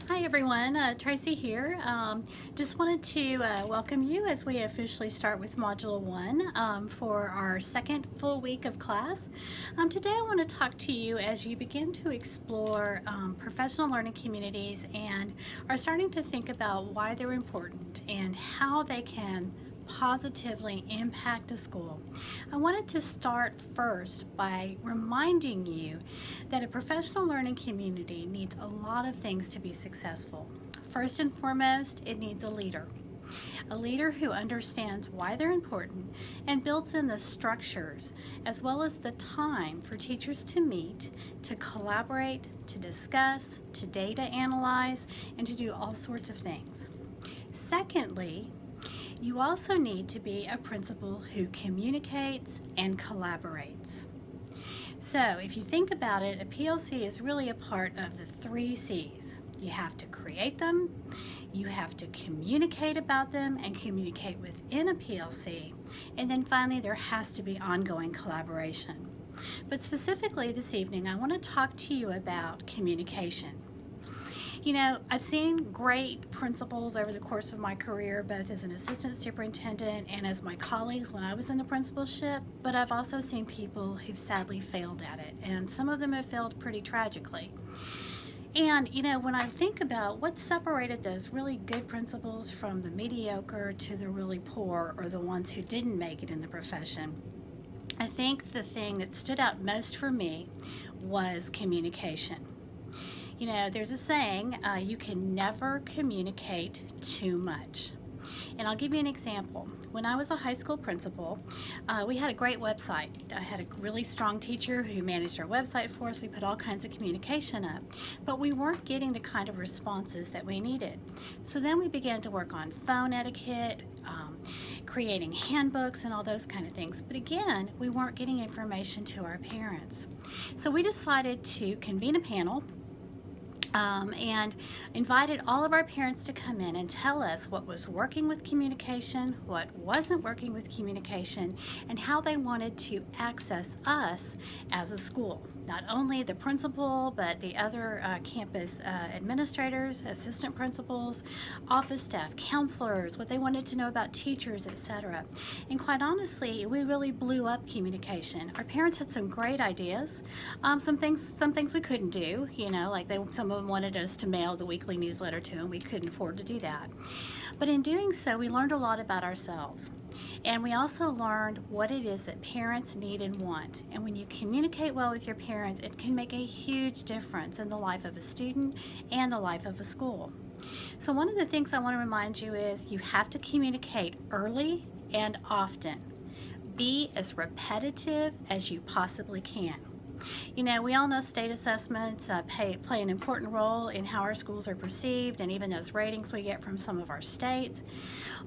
Hi everyone, Tracy here. Just wanted to welcome you as we officially start with Module 1 for our second full week of class. Today I want to talk to you as you begin to explore professional learning communities and are starting to think about why they're important and how they can positively impact a school. I wanted to start first by reminding you that a professional learning community needs a lot of things to be successful. First and foremost, it needs a leader. A leader who understands why they're important and builds in the structures as well as the time for teachers to meet, to collaborate, to discuss, to data analyze, and to do all sorts of things. Secondly, you also need to be a principal who communicates and collaborates. So if you think about it, a PLC is really a part of the 3 C's. You have to create them, you have to communicate about them and communicate within a PLC, and then finally there has to be ongoing collaboration. But specifically this evening, I want to talk to you about communication. You know, I've seen great principals over the course of my career, both as an assistant superintendent and as my colleagues when I was in the principalship, but I've also seen people who've sadly failed at it, and some of them have failed pretty tragically. And, you know, when I think about what separated those really good principals from the mediocre to the really poor or the ones who didn't make it in the profession, I think the thing that stood out most for me was communication. You know, there's a saying, you can never communicate too much. And I'll give you an example. When I was a high school principal, we had a great website. I had a really strong teacher who managed our website for us. We put all kinds of communication up, but we weren't getting the kind of responses that we needed. So then we began to work on phone etiquette, creating handbooks and all those kind of things. But again, we weren't getting information to our parents. So we decided to convene a panel and invited all of our parents to come in and tell us what was working with communication, what wasn't working with communication, and how they wanted to access us as a school. Not only the principal, but the other campus administrators, assistant principals, office staff, counselors, what they wanted to know about teachers, etc. And quite honestly, we really blew up communication. Our parents had some great ideas. Some things we couldn't do, you know, like some of them wanted us to mail the weekly newsletter to them. We couldn't afford to do that. But in doing so, we learned a lot about ourselves. And we also learned what it is that parents need and want. And when you communicate well with your parents, it can make a huge difference in the life of a student and the life of a school. So one of the things I want to remind you is you have to communicate early and often. Be as repetitive as you possibly can. You know, we all know state assessments play an important role in how our schools are perceived and even those ratings we get from some of our states.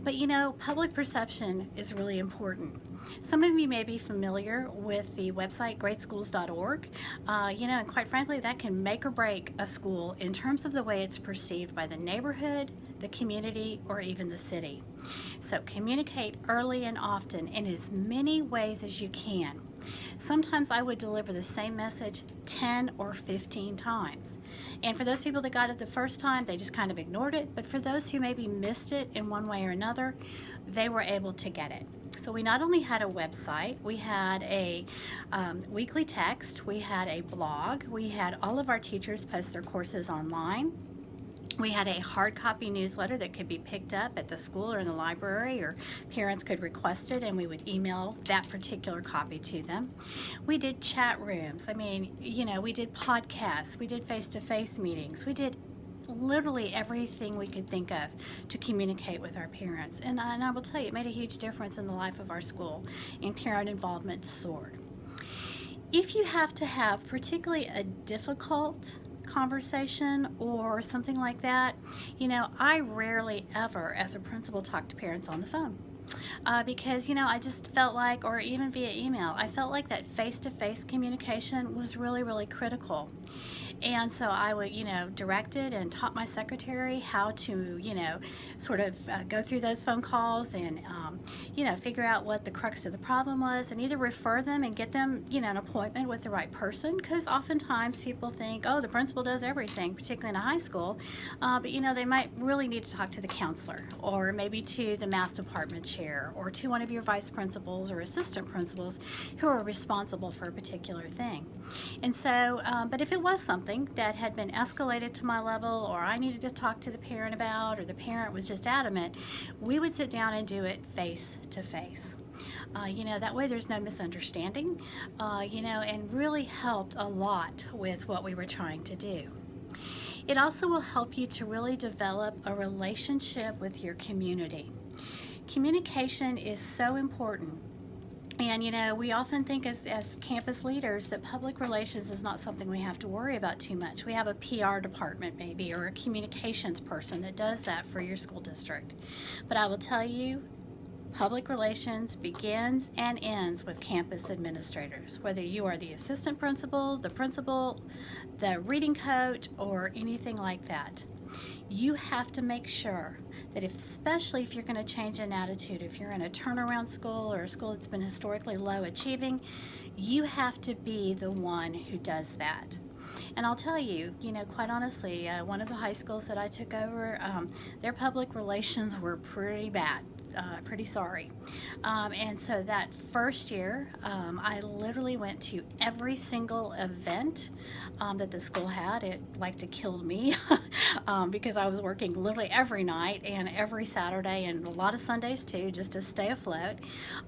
But you know, public perception is really important. Some of you may be familiar with the website greatschools.org. You know, and quite frankly, that can make or break a school in terms of the way it's perceived by the neighborhood, the community, or even the city. So communicate early and often in as many ways as you can. Sometimes I would deliver the same message 10 or 15 times. And for those people that got it the first time, they just kind of ignored it. But for those who maybe missed it in one way or another, they were able to get it. So we not only had a website, we had a weekly text, we had a blog, we had all of our teachers post their courses online. We had a hard copy newsletter that could be picked up at the school or in the library, or parents could request it and we would email that particular copy to them. We did chat rooms. I mean, you know, we did podcasts, we did face-to-face meetings, we did literally everything we could think of to communicate with our parents. And I will tell you, it made a huge difference in the life of our school, and parent involvement soared. If you have to have particularly a difficult conversation or something like that, you know, I rarely ever as a principal talk to parents on the phone. Because, you know, I just felt like, or even via email, I felt like that face-to-face communication was really, really critical. And so I would, directed and taught my secretary how to, sort of go through those phone calls and, figure out what the crux of the problem was and either refer them and get them, an appointment with the right person. Because oftentimes people think, oh, the principal does everything, particularly in a high school. But, they might really need to talk to the counselor or maybe to the math department chair or to one of your vice principals or assistant principals who are responsible for a particular thing. And so, but if it was something that had been escalated to my level or I needed to talk to the parent about or the parent was just adamant, we would sit down and do it face to face. That way there's no misunderstanding, and really helped a lot with what we were trying to do. It also will help you to really develop a relationship with your community. Communication is so important. And we often think as campus leaders that public relations is not something we have to worry about too much. We have a PR department maybe or a communications person that does that for your school district. But I will tell you, public relations begins and ends with campus administrators, whether you are the assistant principal, the reading coach, or anything like that. You have to make sure that especially if you're going to change an attitude, if you're in a turnaround school or a school that's been historically low achieving, you have to be the one who does that. And I'll tell you, quite honestly, one of the high schools that I took over, their public relations were pretty bad. Pretty sorry. And so that first year, I literally went to every single event that the school had. It like to killed me because I was working literally every night and every Saturday and a lot of Sundays too, just to stay afloat.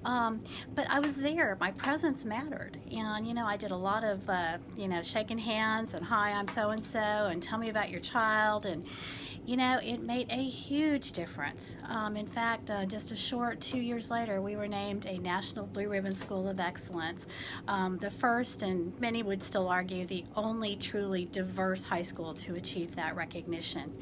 But I was there. My presence mattered. And, I did a lot of, shaking hands and hi, I'm so-and-so and tell me about your child. And it made a huge difference. In fact, just a short 2 years later, we were named a National Blue Ribbon School of Excellence, the first, and many would still argue, the only truly diverse high school to achieve that recognition.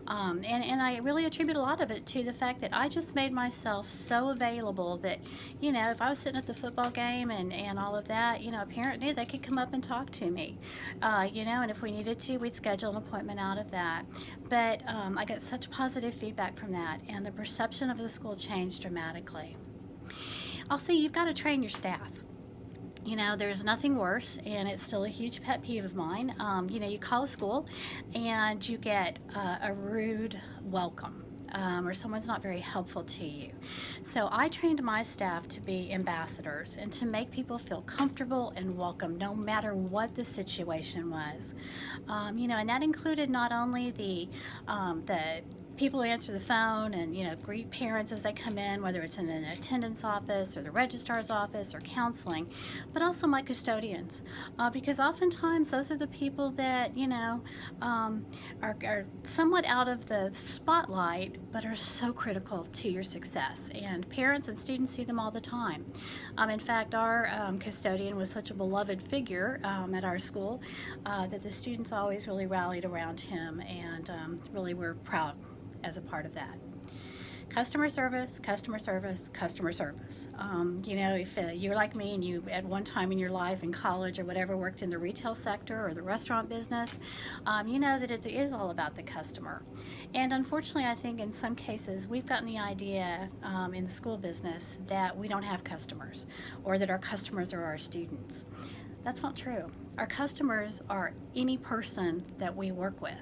And I really attribute a lot of it to the fact that I just made myself so available that, if I was sitting at the football game and all of that, a parent knew they could come up and talk to me, and if we needed to, we'd schedule an appointment out of that. But I got such positive feedback from that, and the perception of the school changed dramatically. Also, you've got to train your staff. There's nothing worse, and it's still a huge pet peeve of mine. You call a school and you get a rude welcome. Or someone's not very helpful to you. So I trained my staff to be ambassadors and to make people feel comfortable and welcome no matter what the situation was. And that included not only the people who answer the phone and greet parents as they come in, whether it's in an attendance office or the registrar's office or counseling, but also my custodians, because oftentimes those are the people that are somewhat out of the spotlight but are so critical to your success, and parents and students see them all the time. In fact, our custodian was such a beloved figure at our school that the students always really rallied around him and really were proud as a part of that. Customer service, customer service, customer service. If you're like me and you at one time in your life in college or whatever worked in the retail sector or the restaurant business, you know that it is all about the customer. And unfortunately, I think in some cases we've gotten the idea in the school business that we don't have customers or that our customers are our students. That's not true. Our customers are any person that we work with.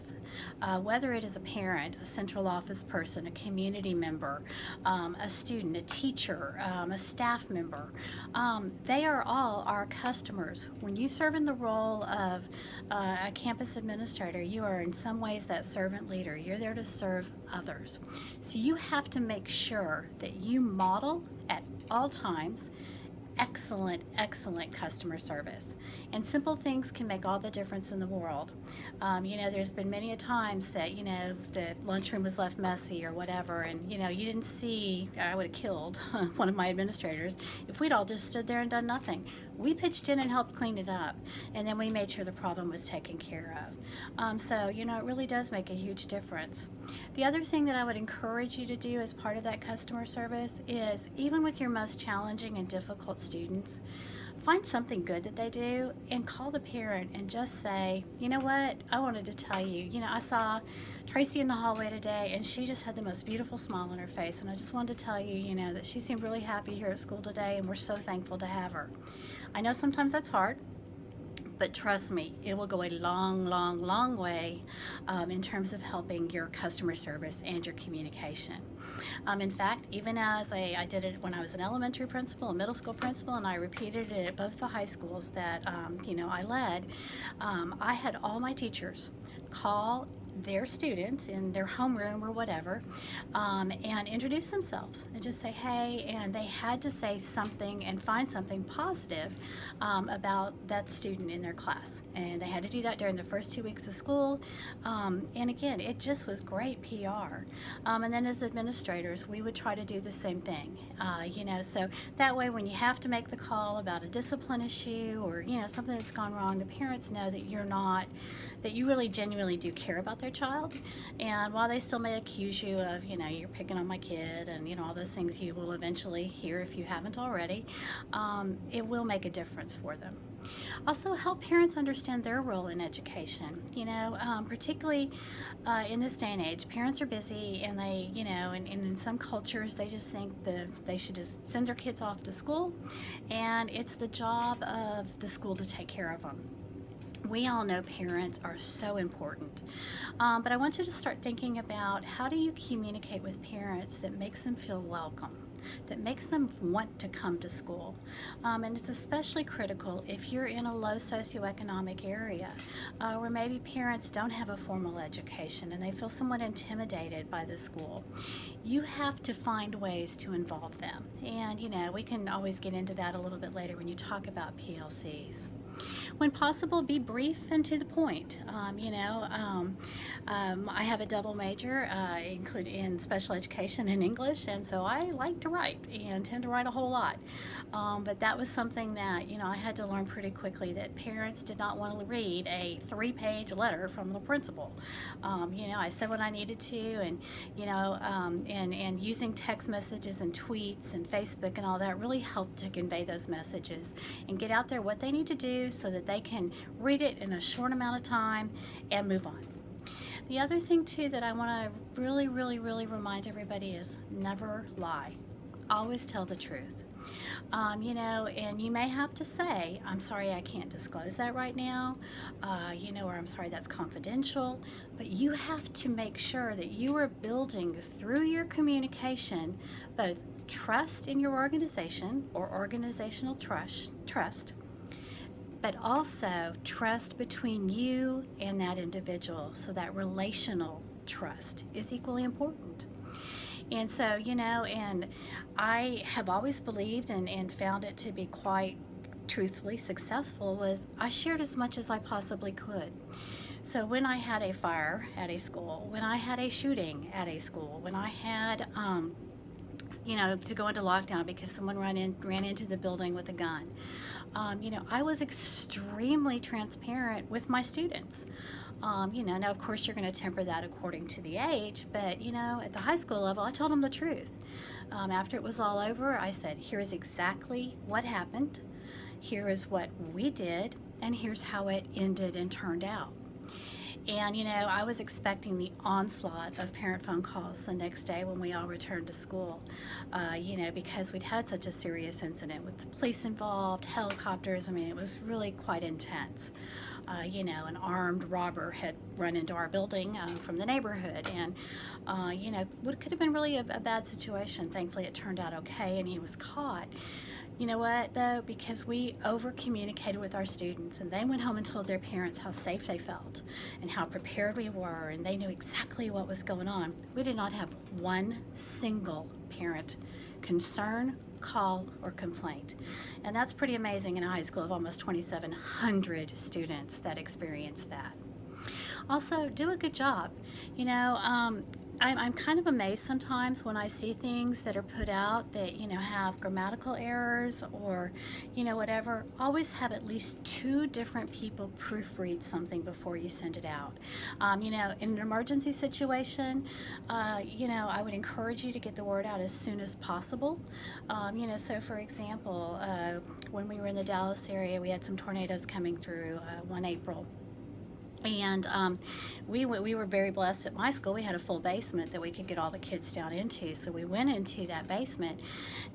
Whether it is a parent, a central office person, a community member, a student, a teacher, a staff member, they are all our customers. When you serve in the role of a campus administrator, you are in some ways that servant leader. You're there to serve others. So you have to make sure that you model at all times excellent customer service. And simple things can make all the difference in the world. There's been many a times that, the lunchroom was left messy or whatever, and, you didn't see, I would have killed one of my administrators if we'd all just stood there and done nothing. We pitched in and helped clean it up, and then we made sure the problem was taken care of. So, it really does make a huge difference. The other thing that I would encourage you to do as part of that customer service is, even with your most challenging and difficult students, find something good that they do and call the parent and just say, you know what, I wanted to tell you, I saw Tracy in the hallway today and she just had the most beautiful smile on her face, and I just wanted to tell you, that she seemed really happy here at school today and we're so thankful to have her. I know sometimes that's hard, but trust me, it will go a long, long, long way in terms of helping your customer service and your communication. In fact, even as I did it when I was an elementary principal, a middle school principal, and I repeated it at both the high schools that I led, I had all my teachers call their students in their homeroom or whatever, and introduce themselves and just say, hey, and they had to say something and find something positive about that student in their class. And they had to do that during the first 2 weeks of school. And again, it just was great PR. And then as administrators, we would try to do the same thing, so that way when you have to make the call about a discipline issue or, something that's gone wrong, the parents know that that you really genuinely do care about their child. And while they still may accuse you of, you're picking on my kid and, all those things you will eventually hear if you haven't already, it will make a difference for them. Also, help parents understand their role in education. Particularly in this day and age, parents are busy and they, and in some cultures, they just think that they should just send their kids off to school, and it's the job of the school to take care of them. We all know parents are so important, but I want you to start thinking about how do you communicate with parents that makes them feel welcome, that makes them want to come to school. And it's especially critical if you're in a low socioeconomic area where maybe parents don't have a formal education and they feel somewhat intimidated by the school. You have to find ways to involve them. And, we can always get into that a little bit later when you talk about PLCs. When possible, be brief and to the point. I have a double major, including in special education and English, and so I like to write and tend to write a whole lot. But that was something that, I had to learn pretty quickly, that parents did not want to read a 3-page letter from the principal. I said what I needed to, and, and using text messages and tweets and Facebook and all that really helped to convey those messages and get out there what they need to do so that they can read it in a short amount of time and move on. The other thing too that I want to really, really, really remind everybody is never lie. Always tell the truth. And you may have to say, I'm sorry, I can't disclose that right now, or I'm sorry, that's confidential, but you have to make sure that you are building through your communication both trust in your organization or organizational trust, but also trust between you and that individual. So that relational trust is equally important. And so, and I have always believed and found it to be quite truthfully successful was I shared as much as I possibly could. So when I had a fire at a school, when I had a shooting at a school, when I had to go into lockdown because someone ran into the building with a gun. I was extremely transparent with my students. Now of course you're going to temper that according to the age, but at the high school level, I told them the truth. After it was all over, I said, here is exactly what happened, here is what we did, and here's how it ended and turned out. And I was expecting the onslaught of parent phone calls the next day when we all returned to school, because we'd had such a serious incident with the police involved, helicopters. I mean, it was really quite intense. An armed robber had run into our building from the neighborhood, and what could have been really a bad situation. Thankfully, it turned out okay, and he was caught. You know what, though? Because we over-communicated with our students, and they went home and told their parents how safe they felt and how prepared we were, and they knew exactly what was going on. We did not have one single parent concern, call, or complaint. And that's pretty amazing in a high school of almost 2,700 students that experienced that. Also, do a good job. I'm kind of amazed sometimes when I see things that are put out that, have grammatical errors or, whatever. Always have at least two different people proofread something before you send it out. In an emergency situation, I would encourage you to get the word out as soon as possible. So for example, when we were in the Dallas area, we had some tornadoes coming through one April. And we were very blessed at my school. We had a full basement that we could get all the kids down into. So we went into that basement,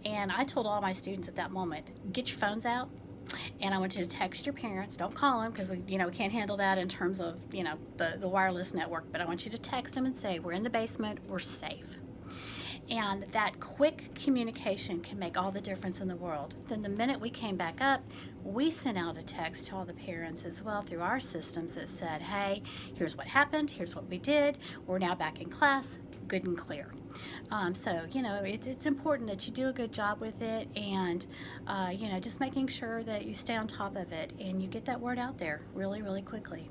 and I told all my students at that moment, get your phones out, and I want you to text your parents. Don't call them because we can't handle that in terms of the wireless network. But I want you to text them and say, we're in the basement, we're safe. And that quick communication can make all the difference in the world. Then the minute we came back up, we sent out a text to all the parents as well through our systems that said, hey, here's what happened, here's what we did, we're now back in class, good and clear. It's important that you do a good job with it, and just making sure that you stay on top of it and you get that word out there really, really quickly.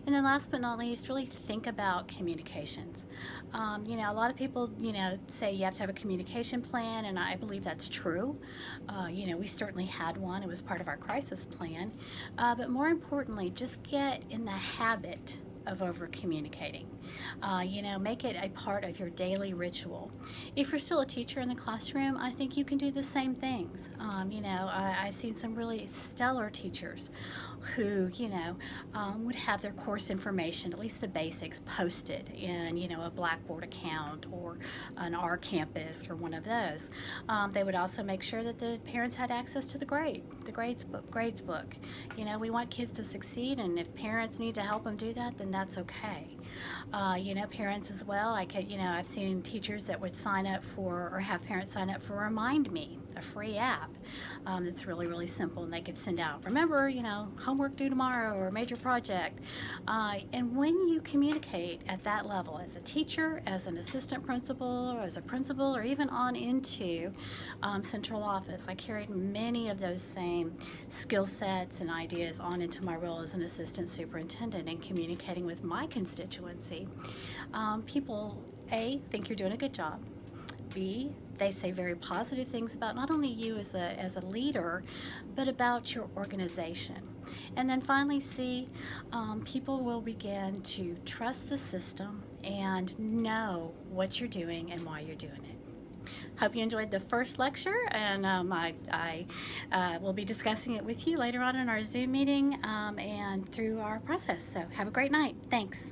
And then last but not least, really think about communications. A lot of people, say you have to have a communication plan, and I believe that's true. We certainly had one. It was part of our crisis plan. But more importantly, just get in the habit of over communicating. Make it a part of your daily ritual. If you're still a teacher in the classroom, I think you can do the same things. I've seen some really stellar teachers who, would have their course information, at least the basics, posted in, a Blackboard account or an R Campus or one of those. They would also make sure that the parents had access to the grades book. We want kids to succeed, and if parents need to help them do that, then that's okay. Parents as well. I've seen teachers that would sign up for, or have parents sign up for Remind Me, a free app that's really, really simple, and they could send out, remember, homework due tomorrow or a major project. And when you communicate at that level as a teacher, as an assistant principal, or as a principal, or even on into central office, I carried many of those same skill sets and ideas on into my role as an assistant superintendent and communicating with my constituency. People, A, think you're doing a good job. B, they say very positive things about not only you as a leader, but about your organization. And then finally, C, people will begin to trust the system and know what you're doing and why you're doing it. Hope you enjoyed the first lecture, and I will be discussing it with you later on in our Zoom meeting and through our process. So have a great night. Thanks.